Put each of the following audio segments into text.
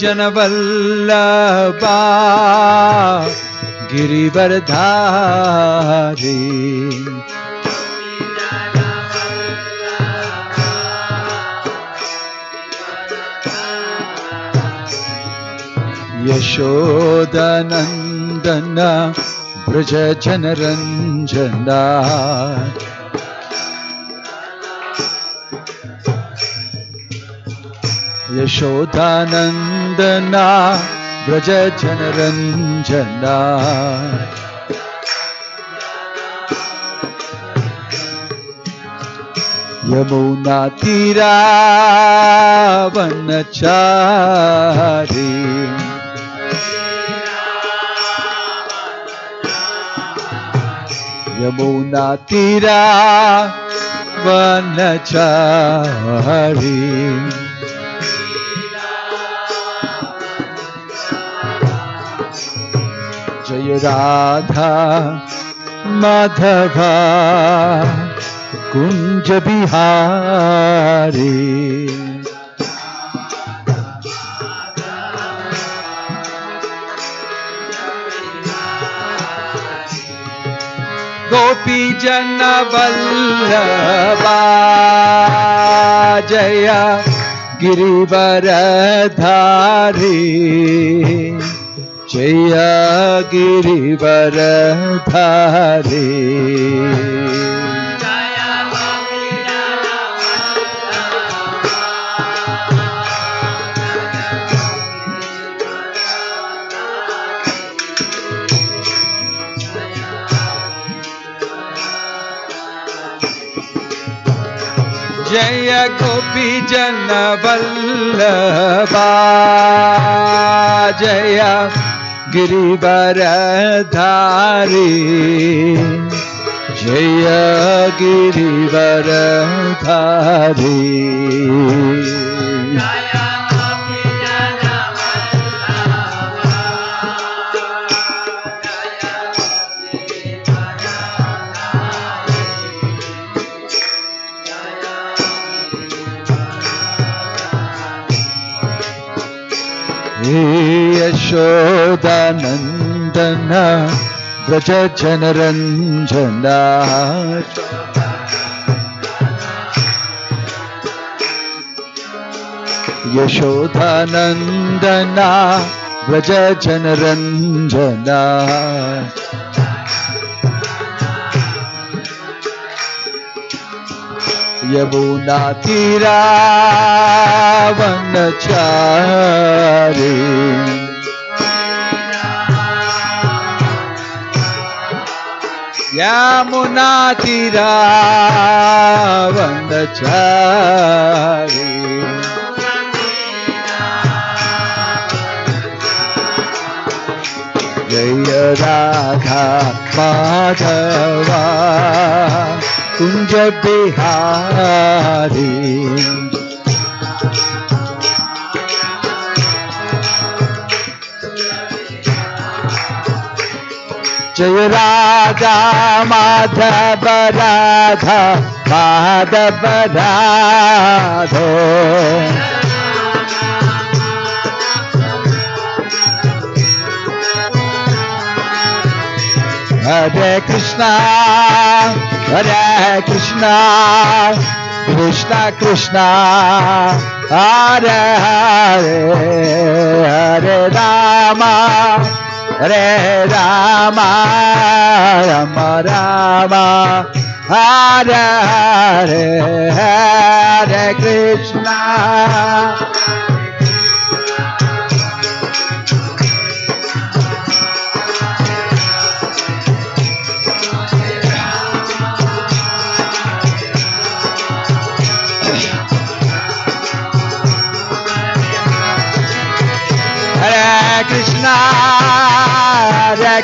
जनवल्लभा गिरिवरधारी यशोदानंदन ब्रज जनरंजना यशोदानंदना ब्रज जनरंजना यमुना तीरा वनचारी यमुना तीरा वनचारी जय राधा माधवा कुंज बिहारी गोपी जन वल्लभा जय गिरिवरधारी जय गिरिवरधारी जय गोपी जन वल्लभा जय गिरिवरधारी जय गिरिवरधारी यशोदानंदन व्रज जनरंजना यशोदानंदना व्रज जनरंजना यमुना तीरा वनचारी यमुना तीरा वनचारी जय राधा माधवा कुंज बिहारी जय Radha Madhav Radha Madhav Radho Hare Krishna Krishna Krishna Hare Hare Hare Rama Rama Rama Hare Hare Hare Krishna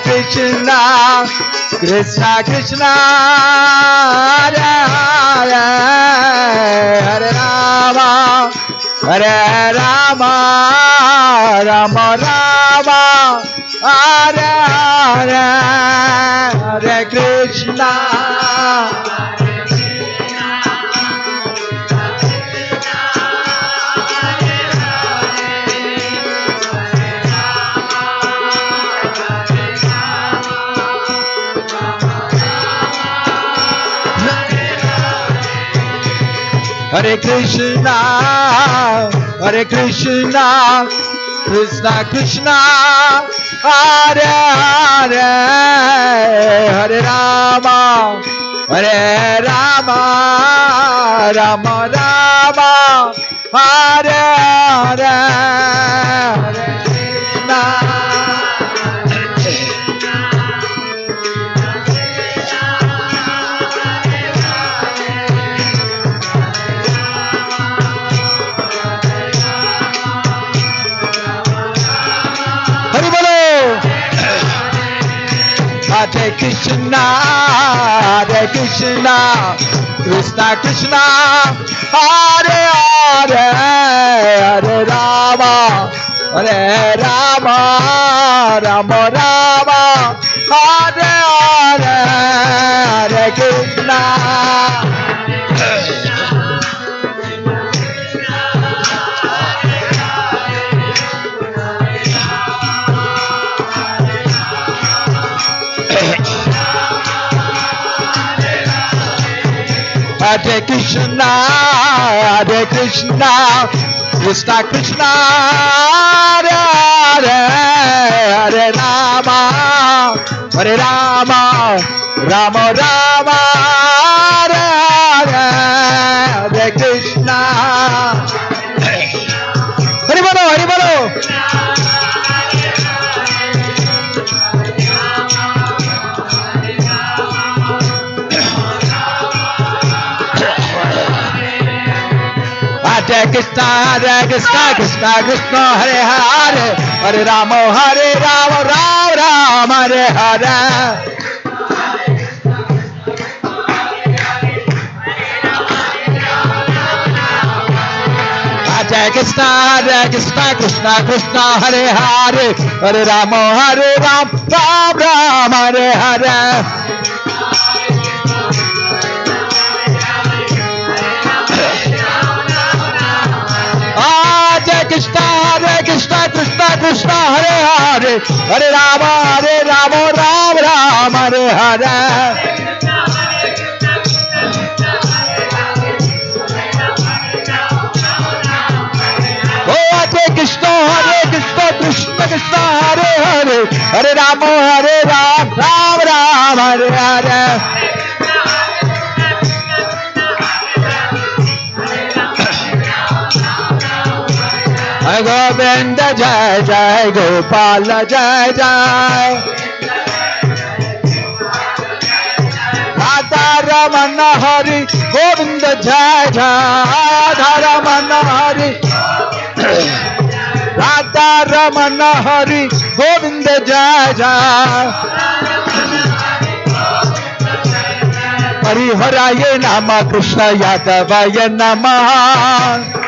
Krishna Krishna Krishna Hare Hare Hare Rama Rama Rama Hare Hare Hare Krishna Hare Krishna, Hare Krishna, Krishna Krishna, Hare Hare, Hare Rama, Hare Rama, Rama Rama, Hare Hare, Hare Krishna. Hare Krishna, Hare Krishna, Krishna Krishna, Hare Hare, Hare Rama, Hare Rama, Rama Rama, Hare Hare, Hare Krishna. Hare Krishna, Hare Krishna, Krishna Krishna, Hare Hare, Hare Rama, Hare Rama, Rama Rama, Hare Hare, Hare Krishna. Hari Bolo, Hari Bolo. Hare Krishna, Hare Krishna, Krishna Krishna, Hare Hare, Hare Rama, Hare Rama, Rama Rama, Hare Hare. Hare Krishna, Hare Krishna, Krishna Krishna, Hare Hare, Hare Rama, Hare Rama, Rama Rama, Hare Hare. Hare Krishna, Hare Krishna, Krishna Krishna, Hare Hare, Hare Rama, Hare Rama, Rama Rama, Hare Hare. Oh, Hare Krishna, Hare Krishna, Krishna Krishna, Hare Hare, Hare Rama, Hare Rama, Rama Rama, Hare Hare. Jai Govinda, Jai Jai Gopala, Jai Jai Radha Ramana Hari Govinda, Jai Jai Radha Ramana Hari Radha Ramana Hari Govinda, Jai Jai Hari Haraye Nama Krishna Yadavaya Namah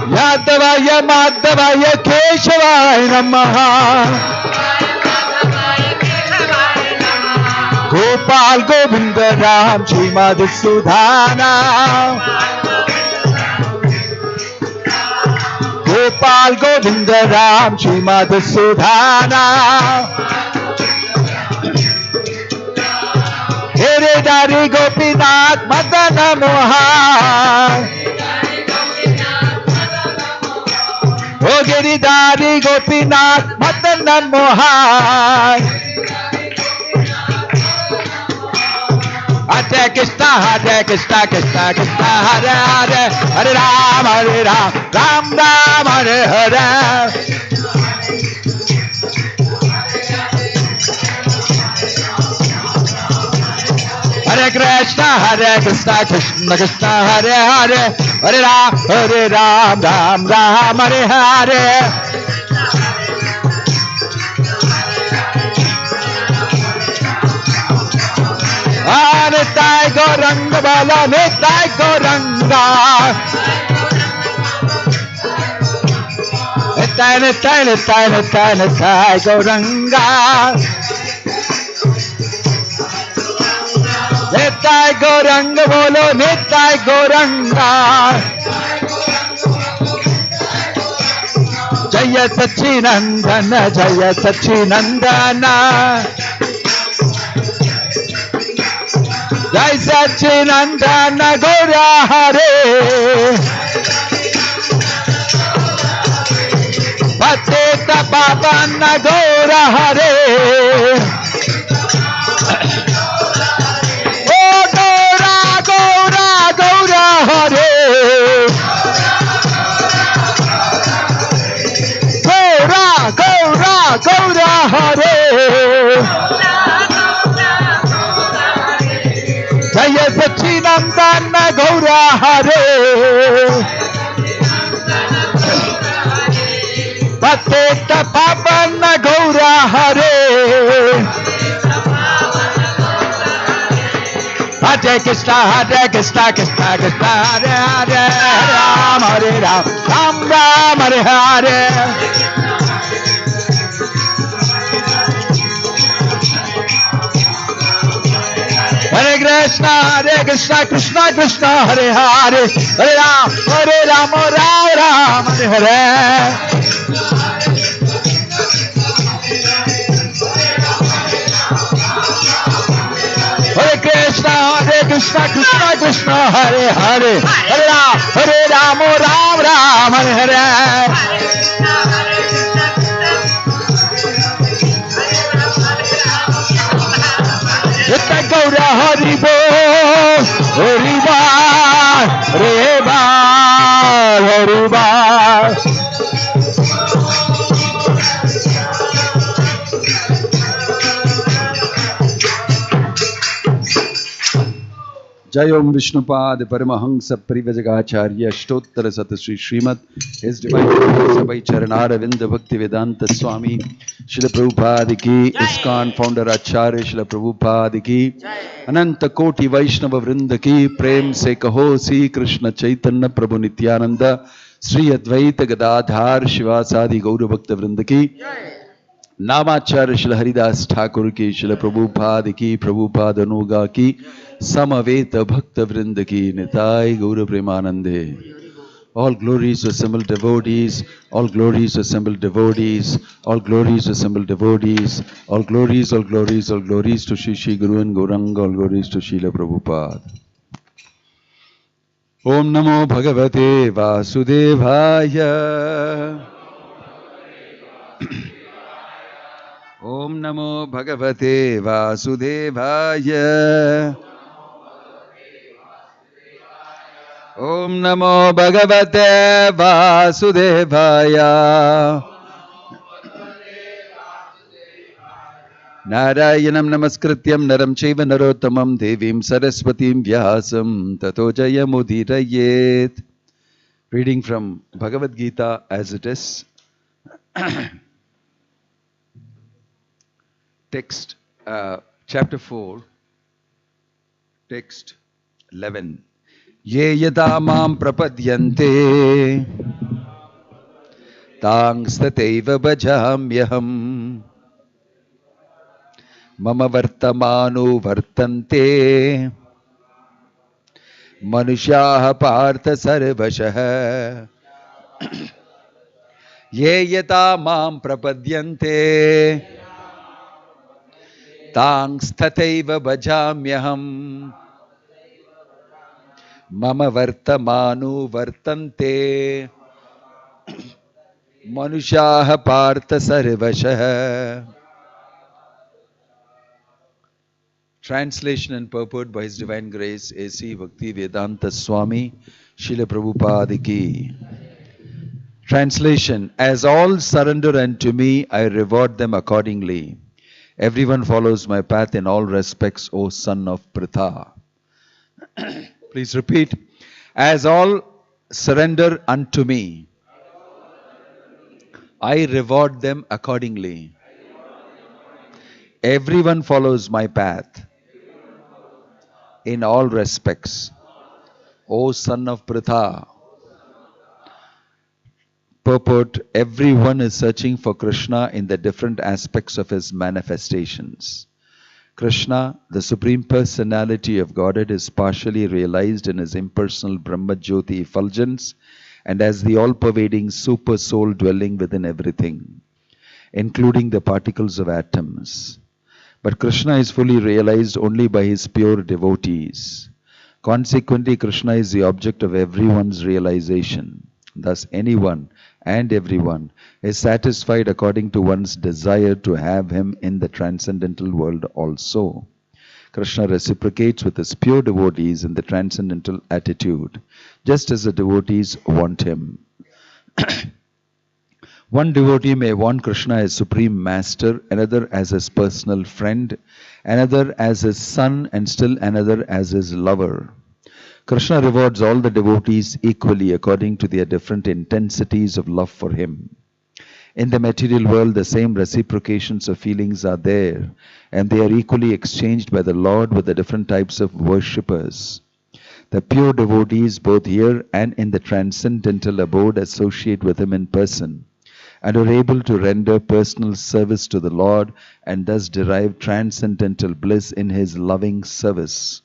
Yadavaya Madhavaya Keshavaya Namaha Gopal Govinda Ram Shri Madhusudhana Gopal Govinda Ram Shri Madhusudhana Giridhari Gopinath Madana Mohan O Giridhari Gopinath Madana Mohan Hare Krishna, Hare Krishna, Krishna Krishna, Hare Hare, Hare Rama, Hare Rama, Rama Rama, Hare Hare. Hare Krishna, Hare Krishna, Krishna Krishna, Hare Hare, Hare Rama, Rama Rama, Hare Hare. Nitai Gauranga Bala, Nitai Gauranga. Nitai, Nitai, Nitai, Nitai, Nitai Gauranga. Nitai Gauranga bolo, Nitai Gauranga. Jaya Sachinandana, Jaya Sachinandana. Jai Satchinandana Gaura Hare. Patita Pavana Gaura Hare. Oh Gaura, Gaura, Gaura Hare. Gaura, Gaura, Gaura Hare. Jaya Satchinandana Gaura Hare. Patita Pavana Gaura Hare. Hare Krishna, Hare Krishna, Krishna Krishna, Hare Hare, Ram Hare Ram, Ram Ram Hare Hare. Hare Krishna, Krishna Krishna, Hare Hare, Hare Ram, Ram Ram, Hare Hare. Hare Krishna, Krishna Krishna, Hare Hare, Hare Ram, Ram Ram, Hare Hare. Itta Gaura Hari Bol, Hari Bol, Hare Bol, Hari Bol. Jai Om Vishnupad Paramahansa Parivajagacharya Ashtottara Satasri Srimad His Divine Sabai Charanara Vinda Bhakti Vedanta Swami Srila Prabhupada Ki ISKCON Founder Acharya Srila Prabhupada Ki Ananta Koti Vaishnava Vrinda Ki Prem Se Kaho Si Krishna Chaitanya Prabhu Nityananda Sri Advaita Gadadhar Shivasadi Gaura Bhakta Vrinda Ki Namacharya Srila Haridas Thakur Ki Srila Prabhupada Ki Prabhupada Anuga Ki Samaveta Bhakta Vrinda Ki Nitai Gaura Premanande. All glories to assembled devotees, all glories to assembled devotees, all glories to assembled devotees, all glories to Shri Shri Guru and Gauranga, all glories to Srila Prabhupada. Om Namo Bhagavate Vasudevaya. Om Namo Bhagavate Vasudevaya. Om Namo Bhagavate Vasudevaya. Narayanam Namaskrityam Naram Chaiva Narottamam Devim Saraswatim Vyasam Tato Jayamudirayet. Reading from Bhagavad Gita as it is. Text, chapter 4, text 11. Ye yada mam prapadyante tangstateva bhajamyaham mama vartamano vartante manushyaha partha sarvashah. Ye yada mam prapadyante tangstateva bhajamyaham mama vartamanu vartante manushaha partha sarvashah. Translation and purport by His Divine Grace A.C. Bhakti Vedanta Swami Srila Prabhupada Ki. Translation. As all surrender unto me, I reward them accordingly. Everyone follows my path in all respects, O son of Pritha. Please repeat. As all surrender unto me, I reward them accordingly. Everyone follows my path in all respects, O son of Pritha. Purport. Everyone is searching for Krishna in the different aspects of his manifestations. Krishna, the Supreme Personality of Godhead, is partially realized in his impersonal Brahma Jyoti effulgence and as the all-pervading super soul dwelling within everything, including the particles of atoms. But Krishna is fully realized only by his pure devotees. Consequently, Krishna is the object of everyone's realization. Thus, anyone and everyone is satisfied according to one's desire to have him in the transcendental world also. Krishna reciprocates with his pure devotees in the transcendental attitude, just as the devotees want him. One devotee may want Krishna as Supreme Master, another as his personal friend, another as his son, and still another as his lover. Krishna rewards all the devotees equally according to their different intensities of love for him. In the material world, the same reciprocations of feelings are there, and they are equally exchanged by the Lord with the different types of worshippers. The pure devotees, both here and in the transcendental abode, associate with him in person, and are able to render personal service to the Lord, and thus derive transcendental bliss in his loving service.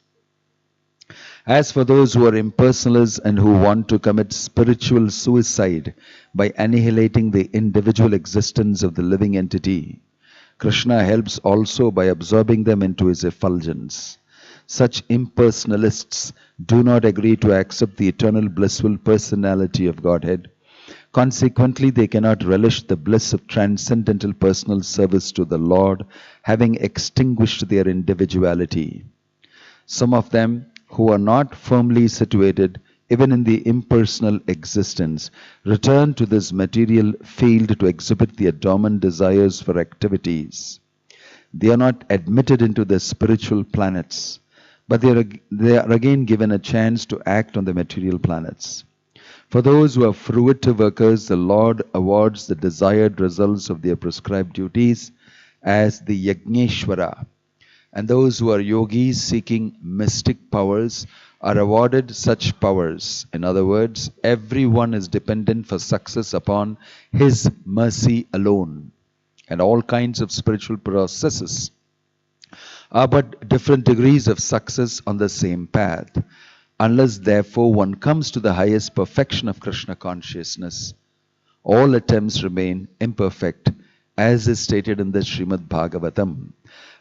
As for those who are impersonalists and who want to commit spiritual suicide by annihilating the individual existence of the living entity, Krishna helps also by absorbing them into his effulgence. Such impersonalists do not agree to accept the eternal blissful personality of Godhead. Consequently, they cannot relish the bliss of transcendental personal service to the Lord, having extinguished their individuality. Some of them, who are not firmly situated even in the impersonal existence, return to this material field to exhibit their dormant desires for activities. They are not admitted into the spiritual planets, but they are again given a chance to act on the material planets. For those who are fruitive workers, the Lord awards the desired results of their prescribed duties as the Yagneshwara. And those who are yogis seeking mystic powers are awarded such powers. In other words, everyone is dependent for success upon his mercy alone. And all kinds of spiritual processes are but different degrees of success on the same path. Unless therefore one comes to the highest perfection of Krishna consciousness, all attempts remain imperfect, as is stated in the Srimad Bhagavatam.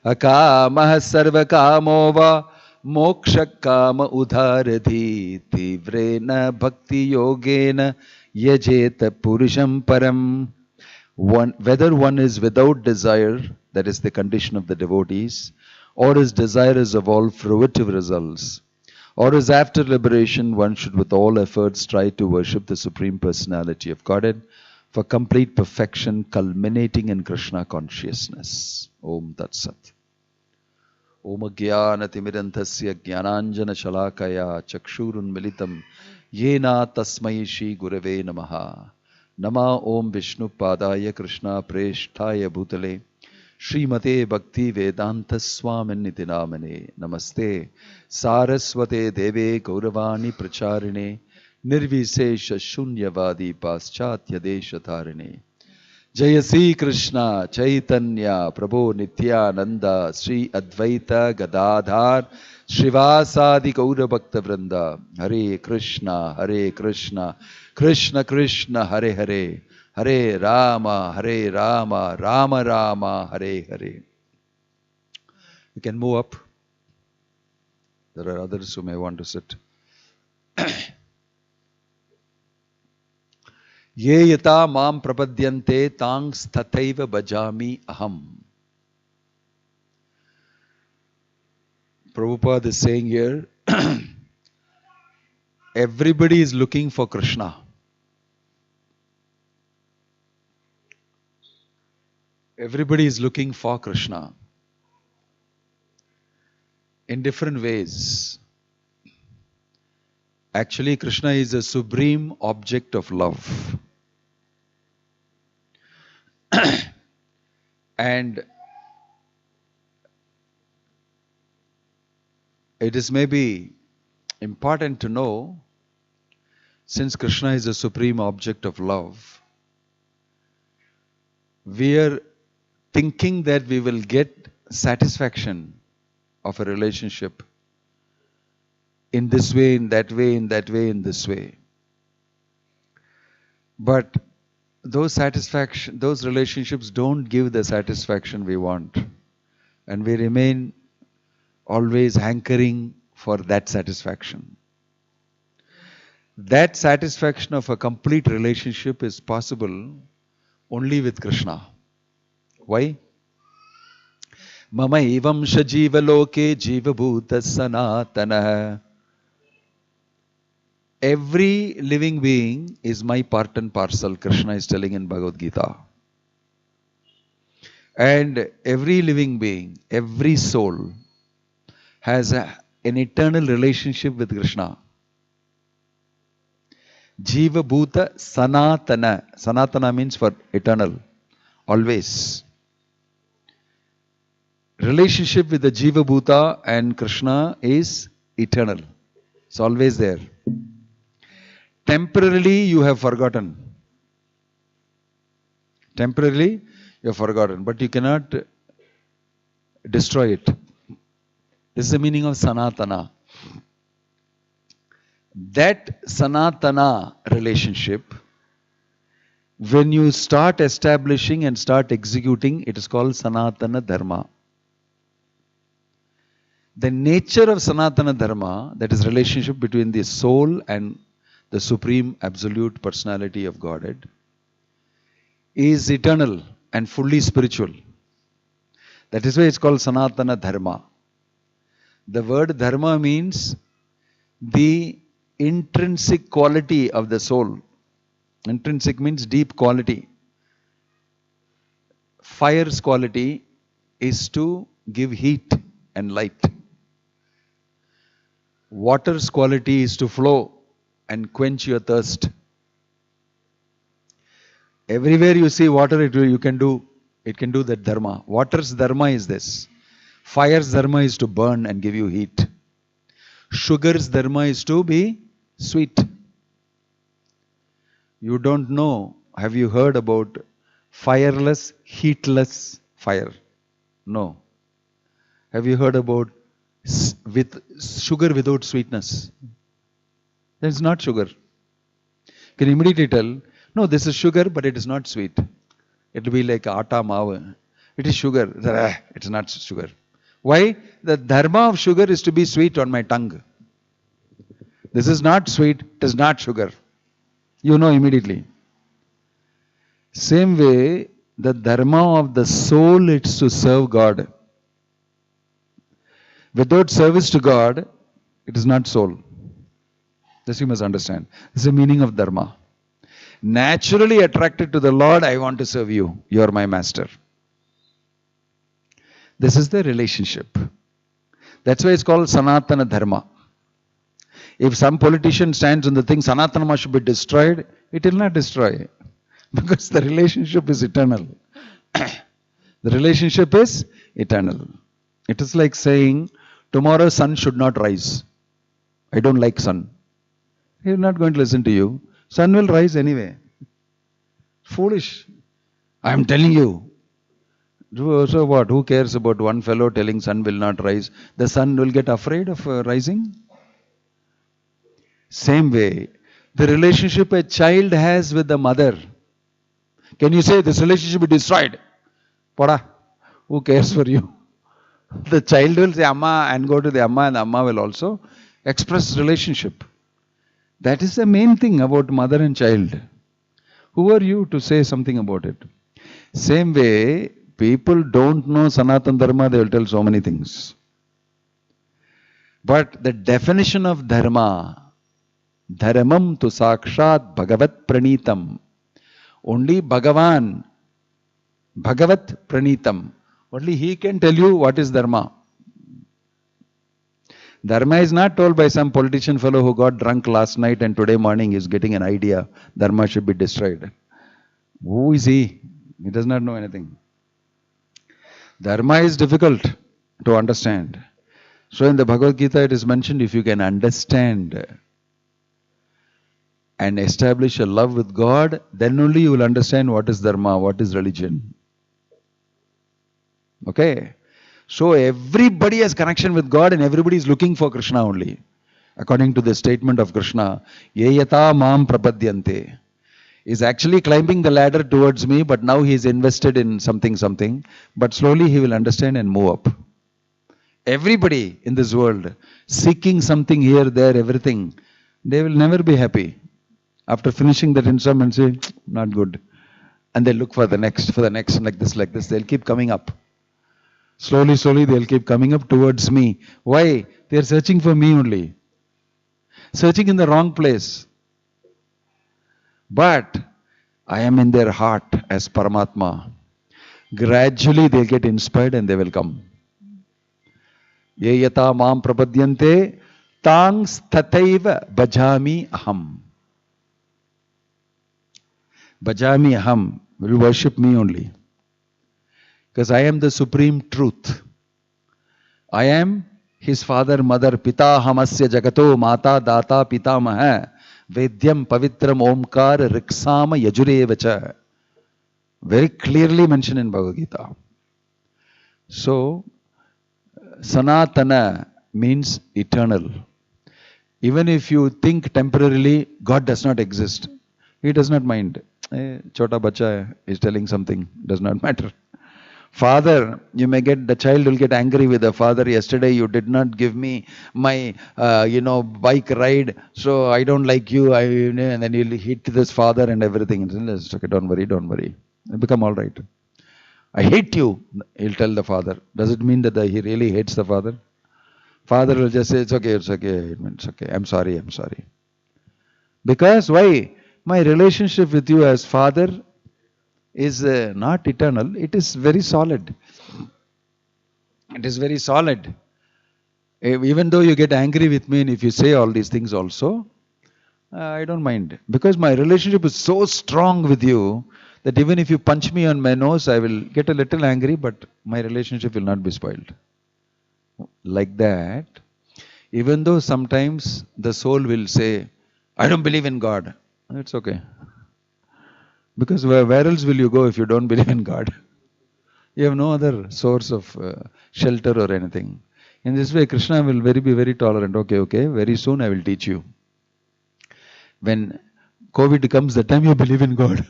Akamah sarva kamova moksha kama udharadhi tivrena bhakti yogena yajeta purusham param. Whether one is without desire, that is the condition of the devotees, or is desirous of all fruitive results, or is after liberation, one should with all efforts try to worship the Supreme Personality of Godhead for complete perfection, culminating in Krishna consciousness. Om Tat Sat. Om Jnana Timirantasya Jnananjana Shalakaya Chakshurun Militam Yena Tasmai Shri Gurave Namaha. Nama Om Vishnu Padaya Krishna Preshtaya Bhutale Srimate Bhakti Vedanta Swaminiti Namane. Namaste Saraswate Deve Gauravani Pracharine Nirvisesha Shunyavadi Paschatya Deshatarine. Jaya Sri Krishna Chaitanya Prabhu Nityananda Sri Advaita Gadadhar Srivasadi Gaura Bhakta Vrinda. Hare Krishna Krishna Krishna Hare Hare Hare Rama Rama Rama Hare Hare. You can move up. There are others who may want to sit. Ye yata mam prapadyante tangs tathaiva bhajami aham. Prabhupada is saying here, everybody is looking for Krishna. Everybody is looking for Krishna in different ways. Actually, Krishna is a supreme object of love. And it is maybe important to know, since Krishna is a supreme object of love, we are thinking that we will get satisfaction of a relationship in this way, in that way, in that way, in this way. But those relationships don't give the satisfaction we want. And we remain always hankering for that satisfaction. That satisfaction of a complete relationship is possible only with Krishna. Why? Mama evam shajiva loke jiva bhuta sanatana. Every living being is my part and parcel, Krishna is telling in Bhagavad Gita. And every living being, every soul has an eternal relationship with Krishna. Jiva bhuta sanatana. Sanatana means for eternal, always. Relationship with the Jiva bhuta and Krishna is eternal. It's always there. Temporarily you have forgotten. Temporarily you have forgotten, but you cannot destroy it. This is the meaning of Sanatana. That Sanatana relationship, when you start establishing and start executing, it is called Sanatana Dharma. The nature of Sanatana Dharma, that is relationship between the soul and the Supreme Absolute Personality of Godhead, is eternal and fully spiritual. That is why it's called Sanatana Dharma. The word Dharma means the intrinsic quality of the soul. Intrinsic means deep quality. Fire's quality is to give heat and light. Water's quality is to flow and quench your thirst. Everywhere you see water, it can do that dharma. Water's dharma is this. Fire's dharma is to burn and give you heat. Sugar's dharma is to be sweet. You don't know, have you heard about fireless, heatless fire? No. Have you heard about with sugar without sweetness? That is not sugar. You can immediately tell, no, this is sugar, but it is not sweet. It will be like atta maav. It is sugar. It is not sugar. Why? The dharma of sugar is to be sweet on my tongue. This is not sweet, it is not sugar. You know immediately. Same way, the dharma of the soul is to serve God. Without service to God, it is not soul. This you must understand. This is the meaning of dharma. Naturally attracted to the Lord, I want to serve you. You are my master. This is the relationship. That's why it's called Sanatana Dharma. If some politician stands on the thing Sanatana Dharma should be destroyed, it will not destroy. Because the relationship is eternal. The relationship is eternal. It is like saying, tomorrow sun should not rise. I don't like sun. He is not going to listen to you. Sun will rise anyway. Foolish. I am telling you. So what? Who cares about one fellow telling sun will not rise? The sun will get afraid of rising? Same way, the relationship a child has with the mother. Can you say this relationship is destroyed? Pada, who cares for you? The child will say Amma and go to the Amma, and the Amma will also express relationship. That is the main thing about mother and child. Who are you to say something about it? Same way, people don't know Sanatana Dharma, they will tell so many things. But the definition of dharma, Dharamam tu sakshat bhagavat pranitam. Only Bhagavan, Bhagavat pranitam. Only he can tell you what is dharma. Dharma is not told by some politician fellow who got drunk last night and today morning is getting an idea dharma should be destroyed. Who is he? He does not know anything. Dharma is difficult to understand. So in the Bhagavad Gita it is mentioned, if you can understand and establish a love with God, then only you will understand what is dharma, what is religion. Okay? So everybody has connection with God and everybody is looking for Krishna only. According to the statement of Krishna, Yeyata mam prapadyante. He's actually climbing the ladder towards me, but now he's invested in something. But slowly he will understand and move up. Everybody in this world seeking something here, there, everything, they will never be happy. After finishing that instrument, say, not good. And they look for the next, like this. They'll keep coming up. Slowly, they'll keep coming up towards me. Why? They're searching for me only. Searching in the wrong place. But I am in their heart as Paramatma. Gradually they'll get inspired and they will come. Ye yata mam prapadyante tang stataiva bhajami aham. Bhajami aham will worship me only. Because I am the supreme truth. I am his father, mother, pita hamasya jagato mata data pitamaha. Vedyam pavitram omkar riksama yajurevacha. Very clearly mentioned in Bhagavad Gita. So, Sanatana means eternal. Even if you think temporarily, God does not exist. He does not mind. Chota bacha is telling something, does not matter. Father, the child will get angry with the father. Yesterday you did not give me my, bike ride, so I don't like you. And then he'll hit this father and everything. It's okay, don't worry. It'll become all right. I hate you, he'll tell the father. Does it mean that he really hates the father? Father will just say, it's okay. I'm sorry. Because why? My relationship with you as father is not eternal, it is very solid. It is very solid. Even though you get angry with me and if you say all these things also, I don't mind. Because my relationship is so strong with you that even if you punch me on my nose, I will get a little angry, but my relationship will not be spoiled. Like that, even though sometimes the soul will say, I don't believe in God. It's okay. Because where else will you go if you don't believe in God? You have no other source of shelter or anything. In this way, Krishna will be very tolerant. Okay, very soon I will teach you. When COVID comes, that time you believe in God.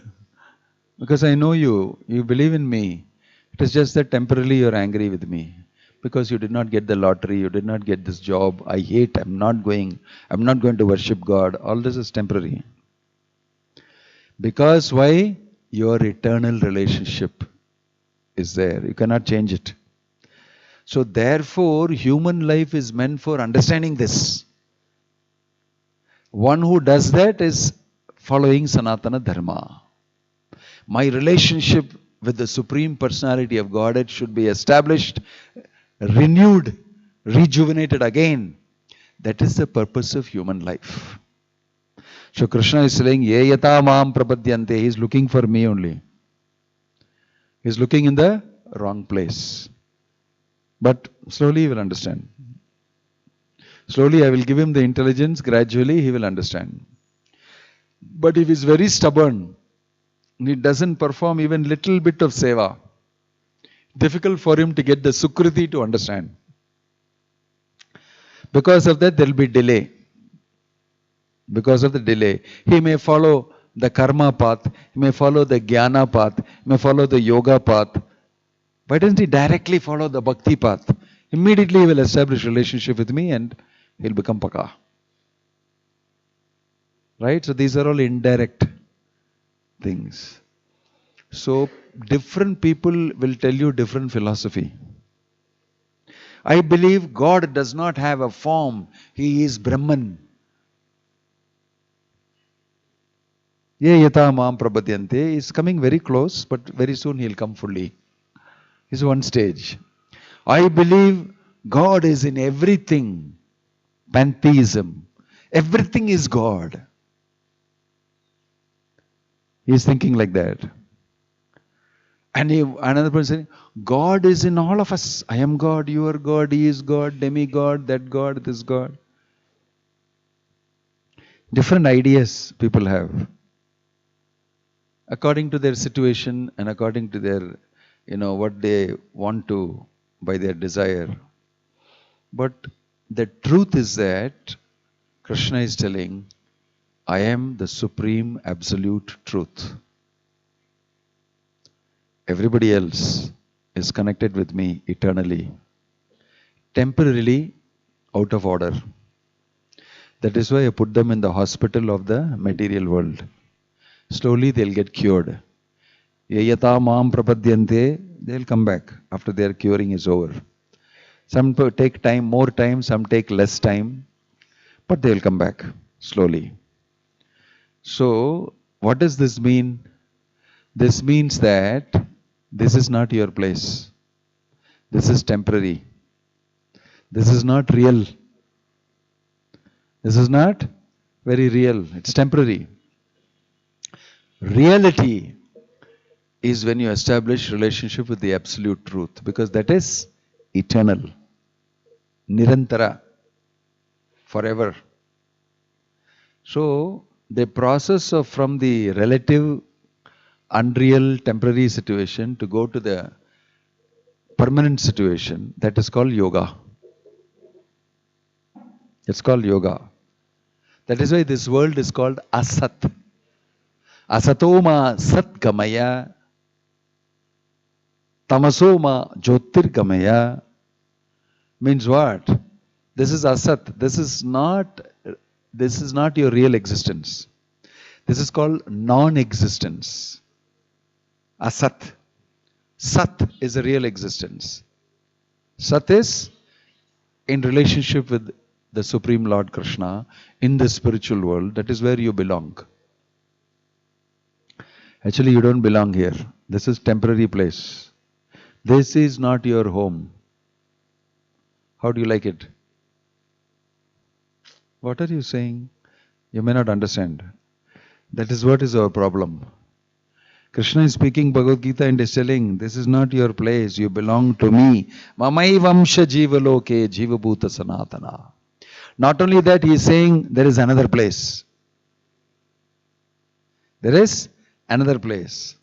Because I know you believe in me. It is just that temporarily you are angry with me. Because you did not get the lottery, you did not get this job. I'm not going to worship God. All this is temporary. Because why? Your eternal relationship is there. You cannot change it. So therefore, human life is meant for understanding this. One who does that is following Sanatana Dharma. My relationship with the Supreme Personality of Godhead should be established, renewed, rejuvenated again. That is the purpose of human life. So Krishna is saying, Ye yata mam prapadyante. He is looking for me only. He is looking in the wrong place. But slowly he will understand. Slowly I will give him the intelligence. Gradually he will understand. But if he is very stubborn, he doesn't perform even little bit of seva, difficult for him to get the sukriti to understand. Because of that, there will be delay. Because of the delay, he may follow the karma path, he may follow the jnana path, he may follow the yoga path. Why doesn't he directly follow the bhakti path? Immediately he will establish relationship with me and he'll become paka. Right? So these are all indirect things. So different people will tell you different philosophy. I believe God does not have a form. He is Brahman. Ye yata mam prapadyante is coming very close, but very soon he'll come fully. Is one stage. I believe God is in everything. Pantheism. Everything is God. He is thinking like that. And another person saying, God is in all of us. I am God, you are God, he is God, demigod, that God, this God. Different ideas people have. According to their situation and according to their, what they want to, by their desire. But the truth is that Krishna is telling, I am the supreme absolute truth. Everybody else is connected with me eternally, temporarily out of order. That is why I put them in the hospital of the material world. Slowly they'll get cured. Yayata mam prapadyante, they'll come back after their curing is over. Some take time, more time, some take less time, but they'll come back slowly. So, what does this mean? This means that this is not your place. This is temporary. This is not real. This is not very real. It's temporary. Reality is when you establish relationship with the absolute truth, because that is eternal, nirantara, forever. So the process of from the relative, unreal, temporary situation to go to the permanent situation, that is called yoga. It's called yoga. That is why this world is called asat. Asatoma satgamaya, tamasoma jyotirgamaya. Means what? This is asat. This is not your real existence. This is called non-existence. Asat. Sat is a real existence. Sat is in relationship with the Supreme Lord Krishna in the spiritual world. That is where you belong. Actually, you don't belong here. This is temporary place. This is not your home. How do you like it? What are you saying? You may not understand. That is what is our problem. Krishna is speaking Bhagavad Gita and is telling, this is not your place. You belong to me. Mamai vamsha jivaloke jivabhuta sanatana. Not only that, he is saying there is another place. There is another place.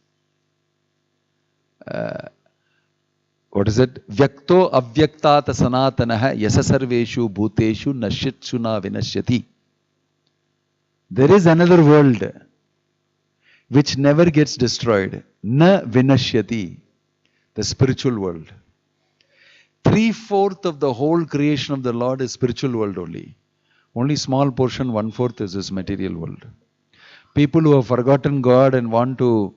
What is it? Vyakto avyaktata sanatanaha yasasarveshu bhuteshu nashyitsuna vinashyati. There is another world which never gets destroyed. Na vinashyati. The spiritual world. 3/4 of the whole creation of the Lord is spiritual world only. Only small portion, 1/4 is this material world. People who have forgotten God and want to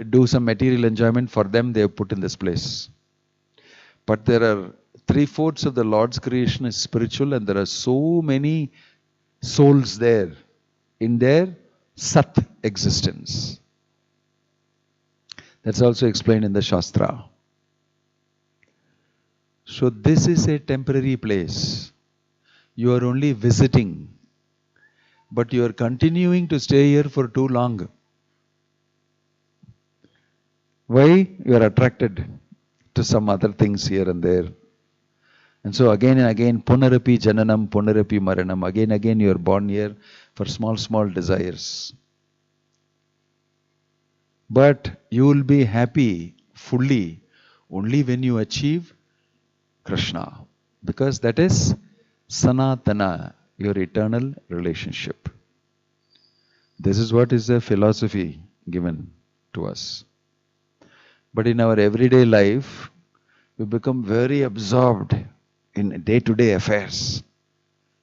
do some material enjoyment, for them they have put in this place. But there are 3/4 of the Lord's creation is spiritual, and there are so many souls there in their Sat existence. That's also explained in the Shastra. So this is a temporary place. You are only visiting, but you are continuing to stay here for too long. Why? You are attracted to some other things here and there. And so again and again, punarapi jananam, punarapi maranam. Again and again you are born here for small desires. But you will be happy fully only when you achieve Krishna. Because that is Sanatana, your eternal relationship. This is what is the philosophy given to us. But in our everyday life, we become very absorbed in day-to-day affairs.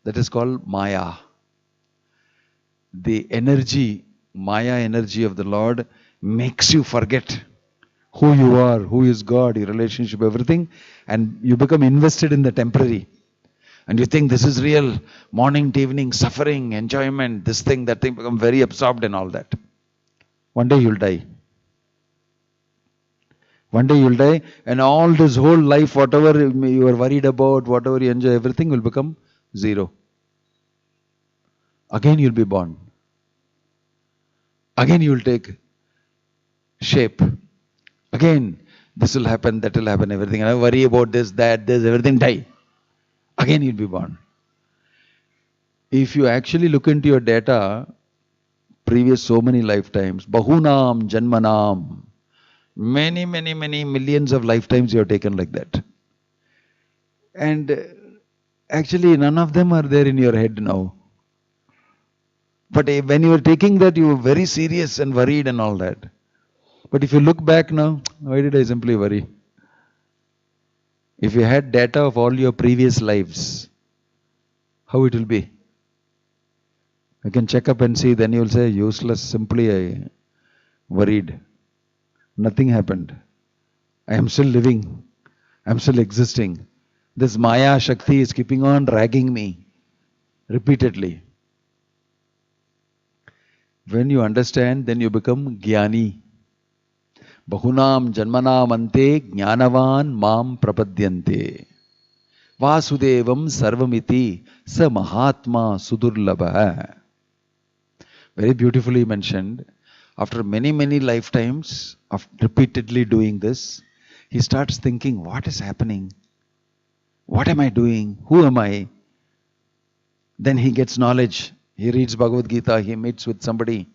That is called Maya. The energy, Maya energy of the Lord makes you forget who you are, who is God, your relationship, everything, and you become invested in the temporary. And you think this is real, morning to evening, suffering, enjoyment, this thing, that thing, become very absorbed in all that. One day you'll die. One day you'll die, and all this whole life, whatever you are worried about, whatever you enjoy, everything will become zero. Again you'll be born. Again you'll take shape. Again, this will happen, that will happen, everything. And I worry about this, that, this, everything, die. Again you'll be born. If you actually look into your data, previous so many lifetimes, Bahunam Janmanam, many millions of lifetimes you have taken like that. And actually none of them are there in your head now. But when you were taking that, you were very serious and worried and all that. But if you look back now, why did I simply worry? If you had data of all your previous lives, how it will be? You can check up and see, then you will say, useless, simply I worried. Nothing happened. I am still living. I am still existing. This Maya Shakti is keeping on dragging me repeatedly. When you understand, then you become Jnani. Bahunam janmanam ante jnanavan mam prapadyante. Vasudevam sarvamiti sa mahatma sudurlabha. Very beautifully mentioned. After many, many lifetimes of repeatedly doing this, he starts thinking, what is happening? What am I doing? Who am I? Then he gets knowledge. He reads Bhagavad Gita, he meets with somebody,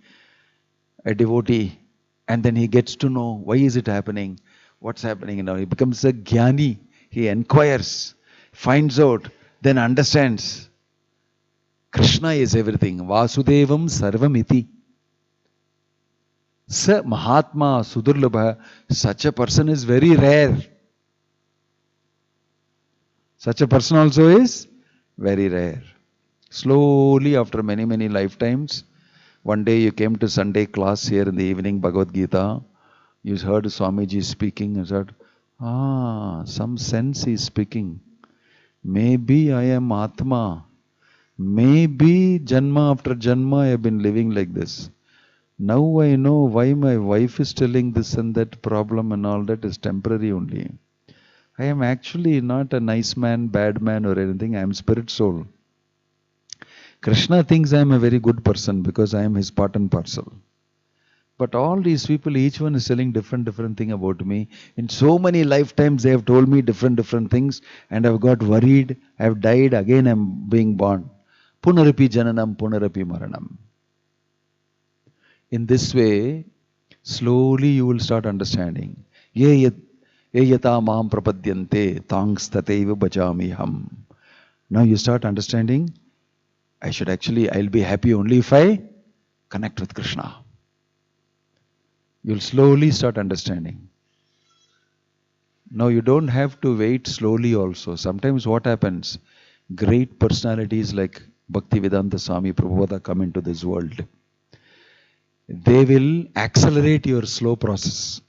a devotee, and then he gets to know why is it happening, what's happening now. He becomes a jnani. He inquires, finds out, then understands. Krishna is everything. Vasudevam sarvamiti. Sa Mahatma Sudurlabha. Such a person is very rare. Such a person also is very rare. Slowly, after many, many lifetimes, one day you came to Sunday class here in the evening, Bhagavad Gita. You heard Swamiji speaking and said, some sense he is speaking. Maybe I am Atma. Maybe Janma after Janma I have been living like this. Now I know why my wife is telling this and that problem and all that is temporary only. I am actually not a nice man, bad man or anything. I am spirit soul. Krishna thinks I am a very good person because I am his part and parcel. But all these people, each one is telling different thing about me. In so many lifetimes they have told me different things and I have got worried. I have died, again I am being born. Punarapi jananam, punarapi maranam. In this way, slowly you will start understanding. Ye yata mam prapadyante tangs tateva bhajami ham. Now you start understanding, I'll be happy only if I connect with Krishna. You'll slowly start understanding. Now you don't have to wait slowly also. Sometimes what happens, great personalities like Bhaktivedanta Swami Prabhupada come into this world. They will accelerate your slow process.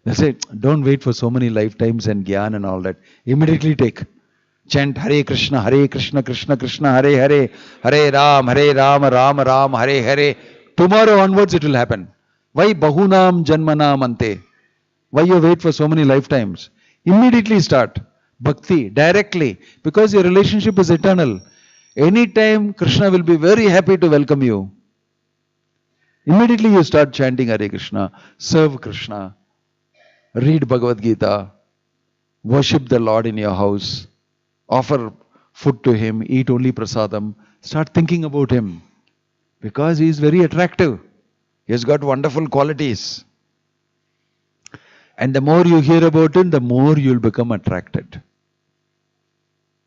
They'll say, don't wait for so many lifetimes and gyan and all that. Immediately take. Chant Hare Krishna, Krishna Krishna, Hare Hare, Hare Ram, Ram Ram, Hare Hare. Tomorrow onwards it will happen. Why Bahunam Janmanam Ante? Why you wait for so many lifetimes? Immediately start. Bhakti, directly. Because your relationship is eternal. Anytime Krishna will be very happy to welcome you. Immediately you start chanting Hare Krishna, serve Krishna, read Bhagavad Gita, worship the Lord in your house, offer food to him, eat only prasadam, start thinking about him. Because he is very attractive. He has got wonderful qualities. And the more you hear about him, the more you will become attracted.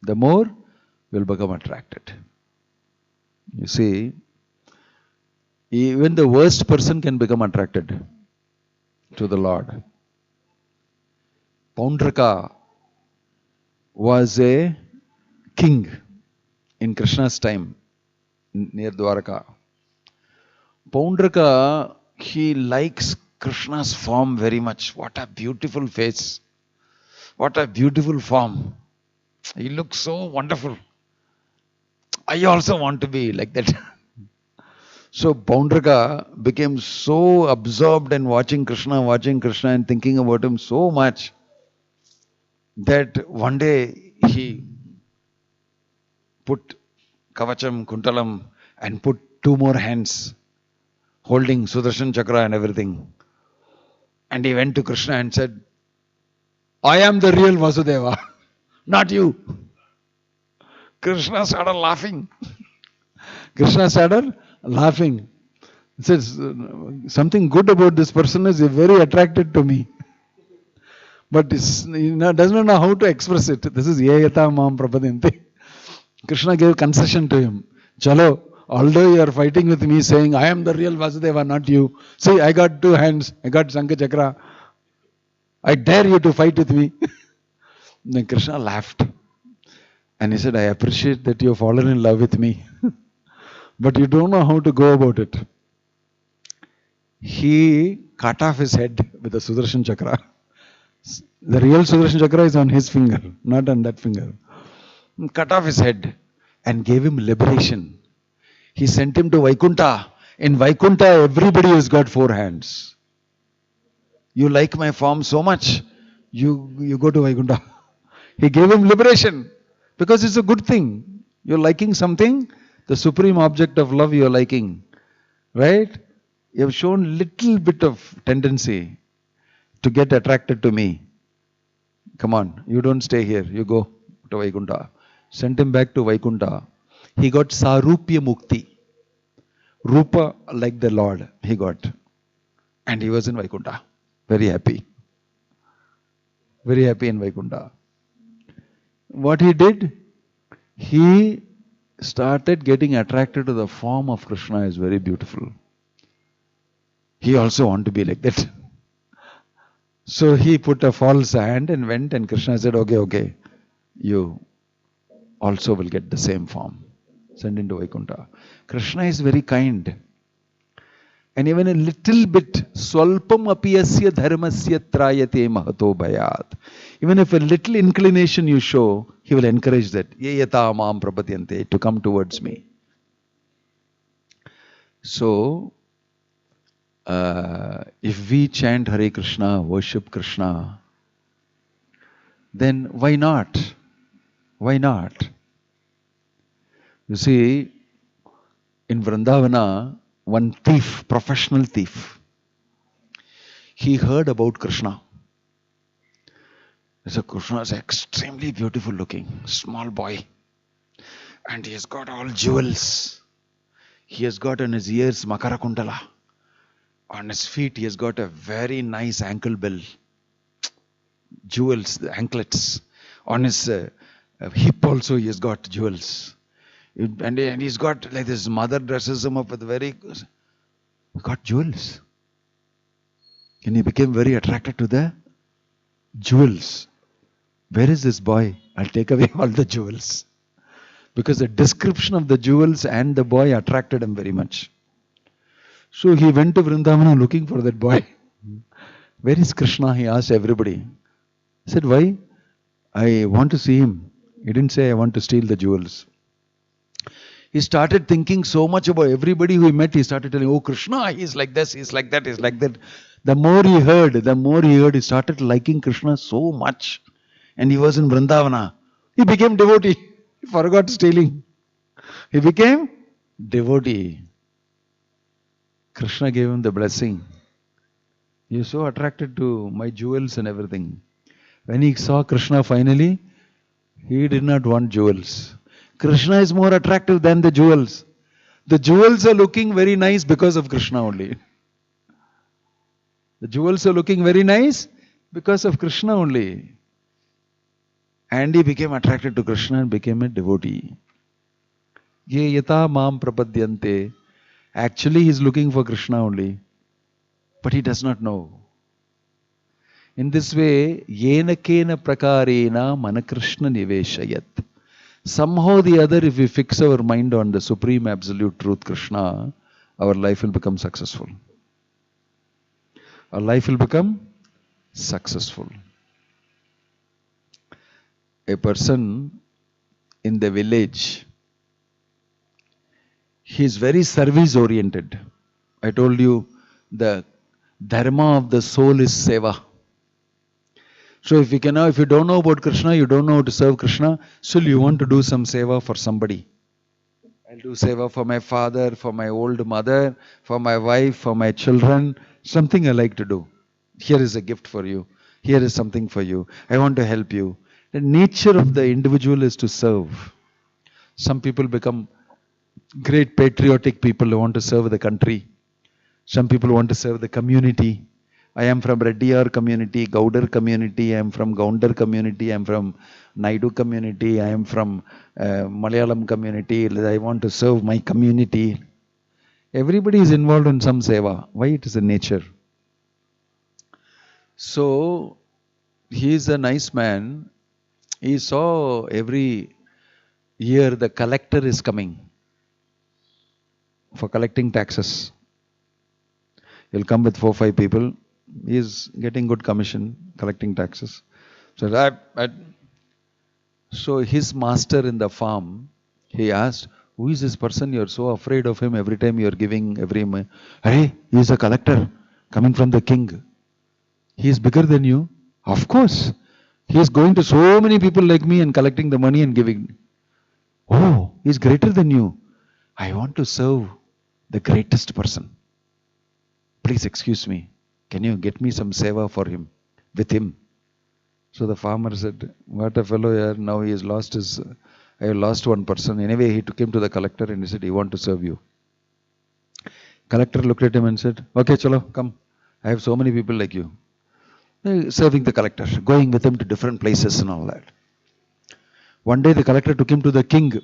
The more you will become attracted. You see, even the worst person can become attracted to the Lord. Paundraka was a king in Krishna's time near Dwaraka. Paundraka, he likes Krishna's form very much. What a beautiful face. What a beautiful form. He looks so wonderful. I also want to be like that. So Paundraka became so absorbed in watching Krishna and thinking about him so much that one day he put Kavacham, Kuntalam and put two more hands holding Sudarshan Chakra and everything. And he went to Krishna and said, I am the real Vasudeva, not you. Krishna started laughing. Krishna started laughing. He says, something good about this person is very attracted to me. But he doesn't know how to express it. This is Yayata Mam Prapadinte. Krishna gave concession to him. Chalo, although you are fighting with me saying, I am the real Vasudeva, not you. See, I got 2 hands. I got Shankha Chakra. I dare you to fight with me. Then Krishna laughed. And he said, I appreciate that you have fallen in love with me. But you don't know how to go about it. He cut off his head with the Sudarshan Chakra. The real Sudarshan Chakra is on his finger, not on that finger. Cut off his head and gave him liberation. He sent him to Vaikuntha. In Vaikuntha, everybody has got 4 hands. You like my form so much, you go to Vaikuntha. He gave him liberation because it's a good thing. You're liking something, the supreme object of love you're liking. Right? You have shown little bit of tendency to get attracted to me. Come on, you don't stay here. You go to Vaikuntha. Sent him back to Vaikuntha. He got Sarupya Mukti. Rupa like the Lord he got. And he was in Vaikuntha. Very happy. Very happy in Vaikuntha. What he did? He started getting attracted to the form of Krishna. Is very beautiful. He also wanted to be like that. So he put a false hand and went, and Krishna said, okay, you also will get the same form. Send into Vaikuntha. Krishna is very kind. And even a little bit, swalpam apiyasya dharmasya trayate mahato bhayat. Even if a little inclination you show, he will encourage that. Ye yata mam prapadyante, to come towards me. So, if we chant Hare Krishna, worship Krishna, then why not? Why not? You see, in Vrindavana, one thief, professional thief, he heard about Krishna. So Krishna is extremely beautiful looking, small boy. And he has got all jewels. He has got on his ears Makara Kundala. On his feet, he has got a very nice ankle bell. Jewels, the anklets. On his hip also, he has got jewels. And he's got, like this mother dresses him up with he got jewels. And he became very attracted to the jewels. Where is this boy? I'll take away all the jewels. Because the description of the jewels and the boy attracted him very much. So he went to Vrindavana looking for that boy. Where is Krishna? He asked everybody. He said, why? I want to see him. He didn't say, I want to steal the jewels. He started thinking so much about everybody who he met. He started telling, oh Krishna, he's like this, he's like that, he's like that. The more he heard, he started liking Krishna so much. And he was in Vrindavana. He became devotee. He forgot stealing. He became devotee. Krishna gave him the blessing. You're so attracted to my jewels and everything. When he saw Krishna finally, he did not want jewels. Krishna is more attractive than the jewels. The jewels are looking very nice because of Krishna only. The jewels are looking very nice because of Krishna only. And he became attracted to Krishna and became a devotee. Ye yata mam prapadyante. Actually, he is looking for Krishna only. But he does not know. In this way, yena kena prakarena mana Krishna niveshayat. Somehow or the other, if we fix our mind on the supreme absolute truth, Krishna, our life will become successful. Our life will become successful. A person in the village, he is very service oriented. I told you the dharma of the soul is seva. So if you don't know about Krishna, you don't know how to serve Krishna, still you want to do some seva for somebody. I'll do seva for my father, for my old mother, for my wife, for my children, something I like to do. Here is a gift for you. Here is something for you. I want to help you. The nature of the individual is to serve. Some people become great patriotic people who want to serve the country. Some people want to serve the community. I am from Reddiyar community, Gaudar community, I am from Gaundar community, I am from Naidu community, I am from Malayalam community, I want to serve my community. Everybody is involved in some seva. Why? It is a nature. So, he is a nice man. He saw every year the collector is coming for collecting taxes. He'll come with 4-5 people. He is getting good commission collecting taxes. So his master in the farm, he asked, who is this person? You are so afraid of him every time you are giving every month. Hare, he is a collector coming from the king. He is bigger than you. Of course. He is going to so many people like me and collecting the money and giving. Oh, he is greater than you. I want to serve the greatest person. Please excuse me. Can you get me some seva for him, with him? So the farmer said, what a fellow here. Now he has lost his, I have lost one person. Anyway, he took him to the collector and he said, he want to serve you. Collector looked at him and said, okay, chalo, come. I have so many people like you. Serving the collector, going with him to different places and all that. One day the collector took him to the king.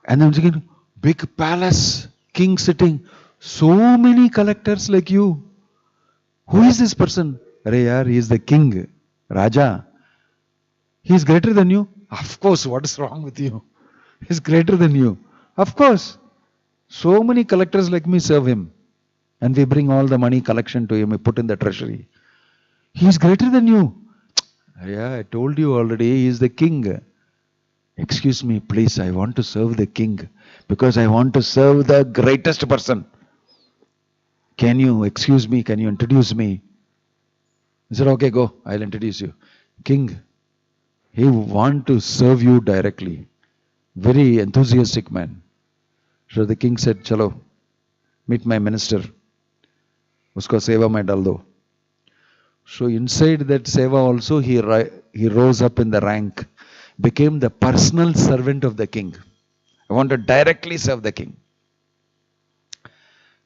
And then again, big palace, king sitting. So many collectors like you. Who is this person? Arey yaar, he is the king, Raja. He is greater than you? Of course, what is wrong with you? He is greater than you. Of course. So many collectors like me serve him. And we bring all the money collection to him, we put in the treasury. He is greater than you. Yeah, I told you already, he is the king. Excuse me, please, I want to serve the king. Because I want to serve the greatest person. Can you excuse me? Can you introduce me? He said, okay, go, I'll introduce you. King, he wants to serve you directly. Very enthusiastic man. So the king said, chalo, meet my minister. Usko seva mein dal do. So inside that seva also he rose up in the rank, became the personal servant of the king. I want to directly serve the king.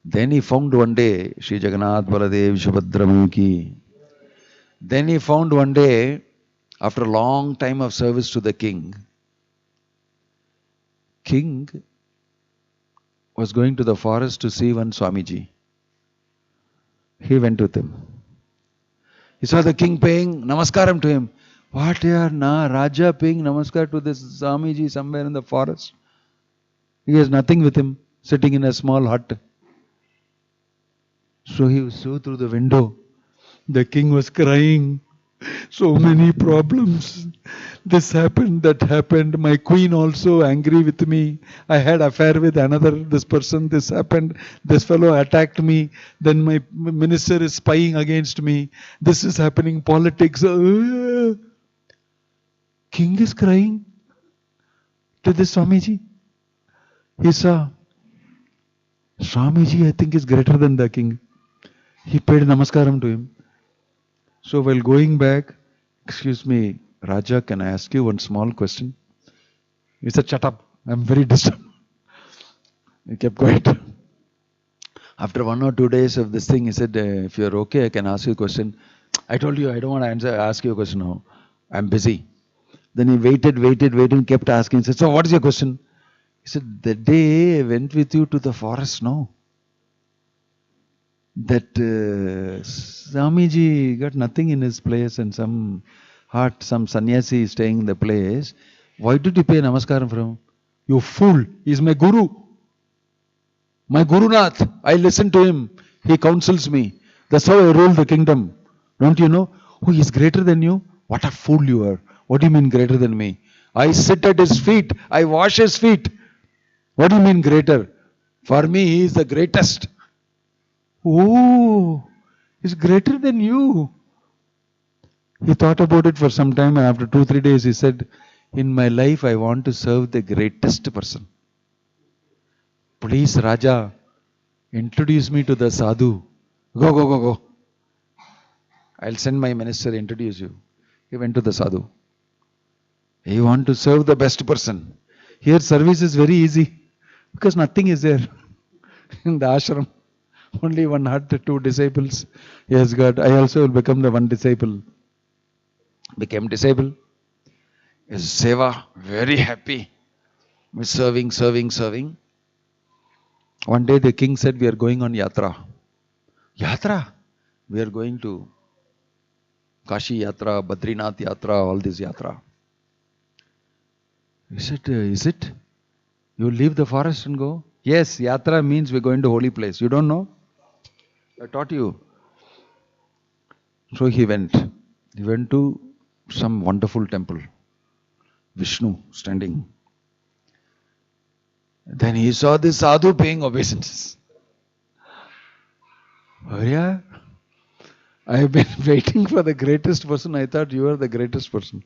Then he found one day, Shri Jagannath Baladev Subhadra ki. Then he found one day, after a long time of service to the king, king was going to the forest to see one Swamiji. He went with him. He saw the king paying namaskaram to him. What here, Raja paying namaskar to this Swamiji somewhere in the forest? He has nothing with him, sitting in a small hut. So he saw through the window. The king was crying. So many problems. This happened, that happened. My queen also angry with me. I had affair with this person. This happened. This fellow attacked me. Then my minister is spying against me. This is happening. Politics. King is crying to this Swamiji. He saw, Swamiji I think is greater than the king. He paid namaskaram to him. So while going back, excuse me, Raja, can I ask you one small question? He said, shut up, I'm very disturbed. He kept quiet. After 1 or 2 days of this thing, he said, if you're okay, I can ask you a question. I told you, I don't want to ask you a question now. I'm busy. Then he waited, kept asking. He said, so what is your question? He said, the day I went with you to the forest, no? That Swamiji got nothing in his place and some sannyasi is staying in the place. Why did you pay namaskaram for him? You fool, he is my guru. My Gurunath, I listen to him. He counsels me. That's how I rule the kingdom. Don't you know? Who is greater than you? What a fool you are. What do you mean greater than me? I sit at his feet. I wash his feet. What do you mean greater? For me, he is the greatest. Oh, he's greater than you. He thought about it for some time and after 2-3 days he said, in my life I want to serve the greatest person. Please Raja, introduce me to the sadhu. Go. I'll send my minister, introduce you. He went to the sadhu. He want to serve the best person. Here service is very easy because nothing is there in the ashram. Only one hut, two disciples. Yes, God, I also will become the one disciple. Became disciple. His seva, very happy. Serving, serving, serving. One day the king said, we are going on yatra. Yatra? We are going to Kashi yatra, Badrinath yatra, all this yatra. He said, is it? You leave the forest and go? Yes, yatra means we're going to holy place. You don't know? I taught you. So he went. He went to some wonderful temple. Vishnu standing. Then he saw this sadhu paying obeisances. Oh yeah? I have been waiting for the greatest person. I thought you were the greatest person.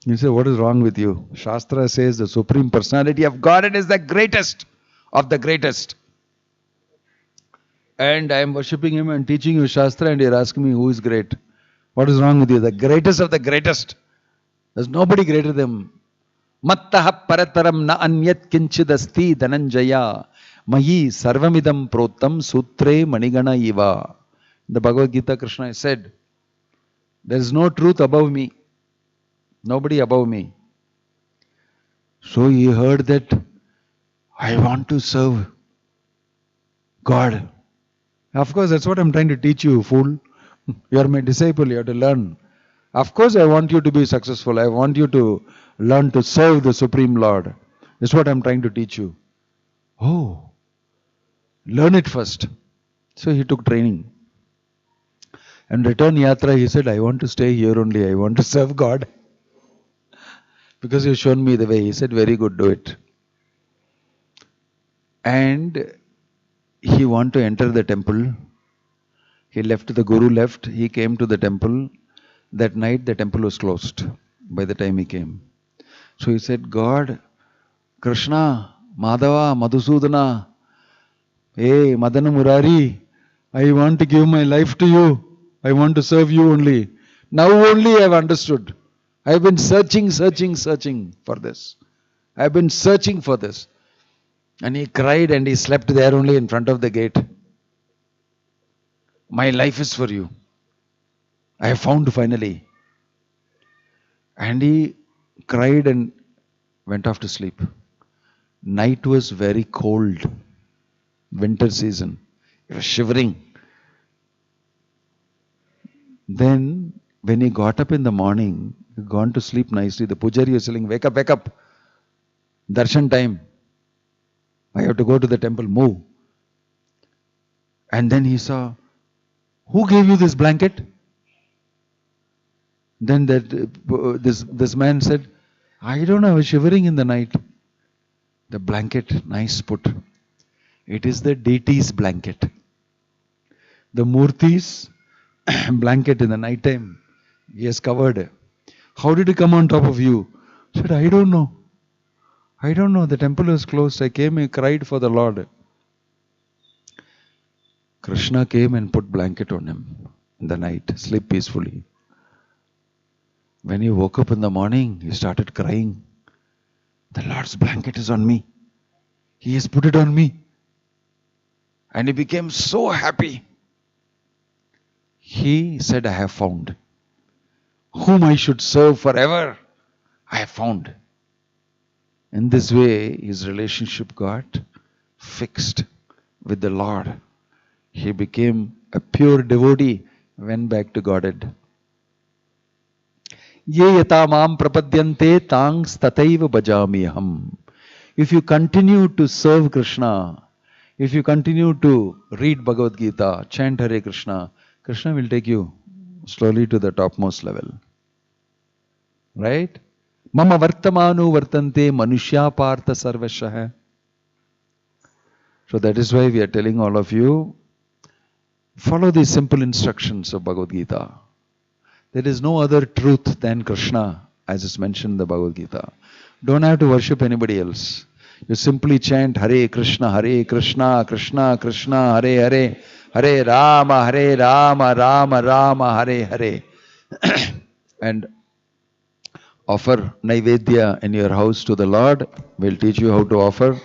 He said, what is wrong with you? Shastra says the Supreme Personality of Godhead is the greatest of the greatest. And I am worshipping him and teaching you Shastra and you are asking me who is great. What is wrong with you? The greatest of the greatest. There's nobody greater than him. Mattaha parataram na anyat kinchidasti dhananjaya mayi sarvamidam protam sutre manigana iva. The Bhagavad Gita, Krishna said, there is no truth above me. Nobody above me. So he heard that, I want to serve God. Of course, that's what I'm trying to teach you, fool. You are my disciple, you have to learn. Of course, I want you to be successful. I want you to learn to serve the Supreme Lord. That's what I'm trying to teach you. Oh, learn it first. So he took training. And return yatra, he said, I want to stay here only. I want to serve God. Because you've shown me the way. He said, very good, do it. And he wanted to enter the temple. He left, the Guru left. He came to the temple. That night the temple was closed by the time he came. So he said, God, Krishna, Madhava, Madhusudana, hey, Madana Murari, I want to give my life to you. I want to serve you only. Now only I have understood. I have been searching for this. I have been searching for this. And he cried and he slept there only in front of the gate. My life is for you. I have found finally. And he cried and went off to sleep. Night was very cold. Winter season. He was shivering. Then, when he got up in the morning, he had gone to sleep nicely. The pujari was saying, wake up. Darshan time. I have to go to the temple, move. And then he saw, who gave you this blanket? Then this man said, I don't know, I was shivering in the night. The blanket, nice put. It is the deity's blanket. The Murti's blanket in the night time. He has covered. How did it come on top of you? He said, I don't know. The temple was closed. I came and cried for the Lord. Krishna came and put blanket on him in the night. Sleep peacefully. When he woke up in the morning, he started crying. The Lord's blanket is on me. He has put it on me. And he became so happy. He said, I have found whom I should serve forever. I have found. In this way, his relationship got fixed with the Lord. He became a pure devotee, went back to Godhead. Ye yata mam prapadyante tangs tataiva bhajamiham. If you continue to serve Krishna, if you continue to read Bhagavad Gita, chant Hare Krishna, Krishna will take you slowly to the topmost level. Right? Mama vartamanu vartante manushya partha sarvashah. So that is why we are telling all of you, follow these simple instructions of Bhagavad Gita. There is no other truth than Krishna, as is mentioned in the Bhagavad Gita. Don't have to worship anybody else. You simply chant Hare Krishna, Krishna Krishna, Hare Hare, Hare Rama, Rama Rama, Hare Hare. And offer Naivedya in your house to the Lord. We'll teach you how to offer.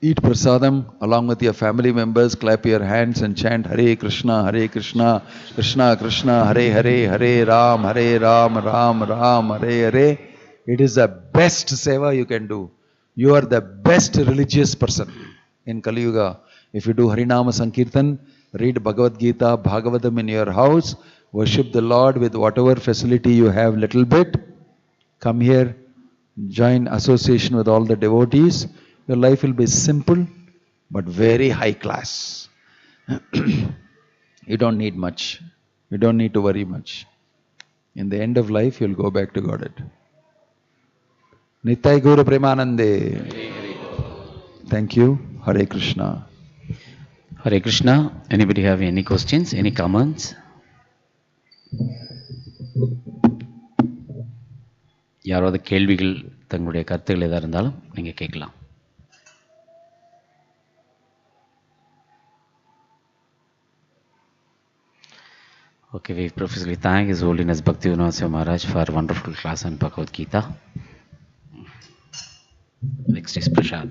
Eat prasadam along with your family members, clap your hands and chant Hare Krishna, Krishna Krishna, Hare Hare, Hare Ram, Ram Ram, Hare Hare. It is the best seva you can do. You are the best religious person in Kali Yuga. If you do Harinama Sankirtan, read Bhagavad Gita, Bhagavatam in your house, worship the Lord with whatever facility you have little bit, come here, join association with all the devotees. Your life will be simple but very high class. You don't need much. You don't need to worry much. In the end of life, you'll go back to Godhead. Nitai Guru Premanande. Thank you. Hare Krishna. Hare Krishna. Anybody have any questions, any comments? யாராவது கேள்விகள் தங்களுடைய கருத்துக்கள் எதாக இருந்தாலும் நீங்கள் கேட்கலாம். Okay, we profusely thank His Holiness Bhakti Vinoda Maharaj for a wonderful class on Bhagavad Gita. Next is Prashad.